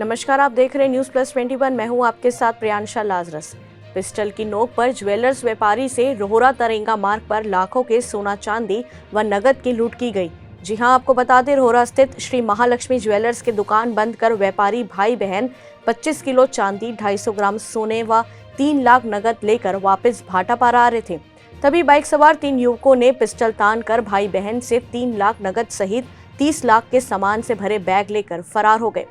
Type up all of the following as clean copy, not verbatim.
नमस्कार, आप देख रहे हैं न्यूज़ प्लस 21। मैं हूं आपके साथ प्रियांशा लाजरस। पिस्टल की नोक पर ज्वेलर्स व्यापारी से रोहरा तरेंगा मार्ग पर लाखों के सोना चांदी व नगद की लूट की गई। जी हां, आपको बता दें, रोहरा स्थित श्री महालक्ष्मी ज्वेलर्स की दुकान बंद कर व्यापारी भाई बहन 25 किलो चांदी, 250 ग्राम सोने व 3 लाख नगद लेकर वापस भाटापारा आ रहे थे। तभी बाइक सवार 3 युवकों ने पिस्टल तान कर भाई बहन से 3 लाख नगद सहित 30 लाख के सामान से भरे बैग लेकर फरार हो गए।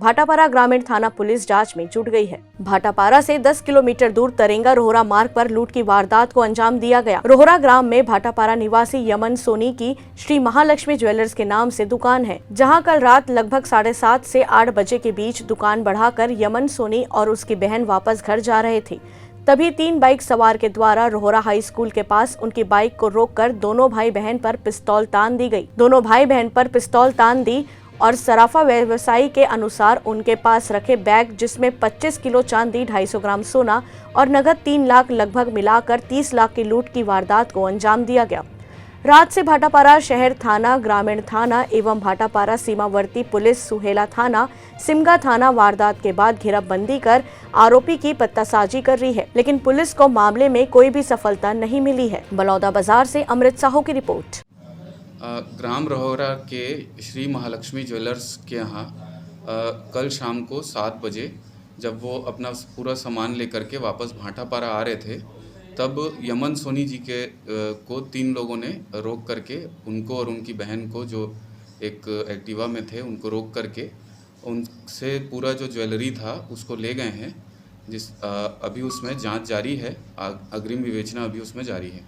भाटापारा ग्रामीण थाना पुलिस जांच में जुट गई है। भाटापारा से 10 किलोमीटर दूर तरेंगा रोहरा मार्ग पर लूट की वारदात को अंजाम दिया गया। रोहरा ग्राम में भाटापारा निवासी यमन सोनी की श्री महालक्ष्मी ज्वेलर्स के नाम से दुकान है, जहां कल रात लगभग 7:30 से 8 बजे के बीच दुकान बढ़ाकर यमन सोनी और उसकी बहन वापस घर जा रहे थे। तभी 3 बाइक सवार के द्वारा रोहरा हाई स्कूल के पास उनकी बाइक को रोककर दोनों भाई बहन पर पिस्तौल तान दी गई। दोनों भाई बहन पर पिस्तौल तान दी और सराफा व्यवसायी के अनुसार उनके पास रखे बैग, जिसमें 25 किलो चांदी, 250 ग्राम सोना और नगद 3 लाख लगभग मिलाकर 30 लाख की लूट की वारदात को अंजाम दिया गया। रात से भाटापारा शहर थाना, ग्रामीण थाना एवं भाटापारा सीमावर्ती पुलिस, सुहेला थाना, सिमगा थाना वारदात के बाद घेराबंदी कर आरोपी की पत्तासाजी कर रही है, लेकिन पुलिस को मामले में कोई भी सफलता नहीं मिली है। बलौदा बाजार से अमृत साहू की रिपोर्ट। ग्राम रोहरा के श्री महालक्ष्मी ज्वेलर्स के यहाँ कल शाम को 7 बजे जब वो अपना पूरा सामान लेकर के वापस भाटापारा आ रहे थे, तब यमन सोनी जी के को 3 लोगों ने रोक करके उनको और उनकी बहन को, जो एक एक्टिवा में थे, उनको रोक करके उनसे पूरा जो ज्वेलरी था उसको ले गए हैं। अभी उसमें जांच जारी है, अग्रिम विवेचना अभी उसमें जारी है।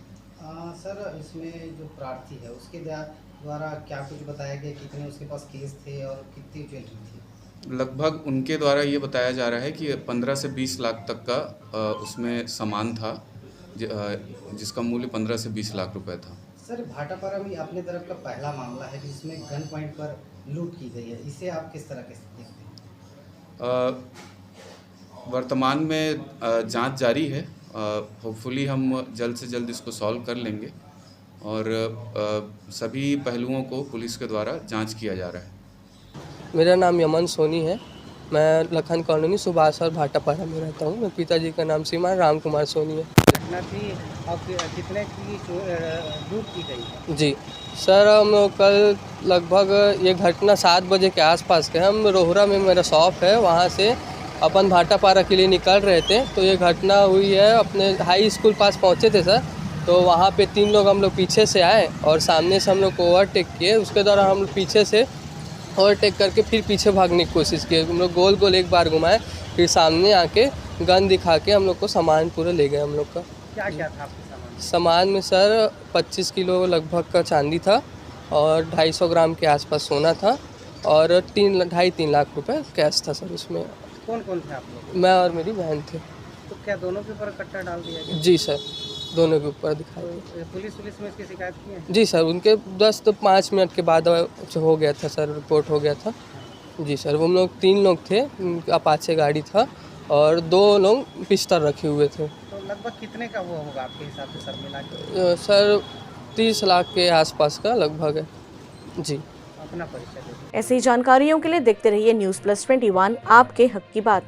सर, इसमें जो प्रार्थी है उसके द्वारा क्या कुछ बताया गया, कितने उसके पास केस थे और कितनी ज्वेलरी थी? लगभग उनके द्वारा ये बताया जा रहा है कि 15 से 20 लाख तक का उसमें सामान था, जिसका मूल्य 15 से 20 लाख रुपए था। सर, भाटापारा में अपने तरफ का पहला मामला है जिसमें गन पॉइंट पर लूट की गई है, इसे आप किस तरह के देखते हैं? वर्तमान में जांच जारी है। होपफुली हम जल्द से जल्द इसको सॉल्व कर लेंगे और सभी पहलुओं को पुलिस के द्वारा जांच किया जा रहा है। मेरा नाम यमन सोनी है। मैं लखन कॉलोनी सुभाष और भाटापारा में रहता हूँ। मेरे पिताजी का नाम श्रीमान राम कुमार सोनी है। घटना थी, अब कितने की लूट की गई? जी सर, हम कल लगभग ये घटना 7 बजे के आसपास के, हम रोहरा में मेरा शॉप है, वहाँ से अपन भाटापारा के लिए निकल रहे थे, तो ये घटना हुई है। अपने हाई स्कूल पास पहुँचे थे सर, तो वहाँ पे 3 लोग हम लोग पीछे से आए और सामने से हम लोग को ओवरटेक किए। उसके दौरान हम लोग पीछे से ओवरटेक करके फिर पीछे भागने की कोशिश की। हम लोग गोल गोल एक बार घुमाए, फिर सामने आके गन दिखा के हम लोग को सामान पूरा ले गए। हम लोग का क्या क्या था आपके सामान? सामान में सर 25 किलो लगभग का चांदी था और 250 ग्राम के आसपास सोना था और 2.5-3 लाख रुपए कैश था सर उसमें। कौन कौन थे आप लोग? मैं और मेरी बहन थे। तो क्या दोनों के ऊपर कट्टा डाल दिया गया? जी सर, दोनों के ऊपर दिखाई। तो पुलिस में इसकी शिकायत की है? जी सर, उनके 10 से 5 मिनट के बाद हो गया था सर, रिपोर्ट हो गया था। जी सर, वो लोग 3 लोग थे, अपाचे गाड़ी था और 2 लोग पिस्टल रखे हुए थे। तो लगभग कितने का वो होगा आपके हिसाब से सर मिला के? सर 30 लाख के आसपास का लगभग है। जी, अपना परिचय। ऐसी जानकारियों के लिए देखते रहिए न्यूज़ प्लस 21, आपके हक की बात।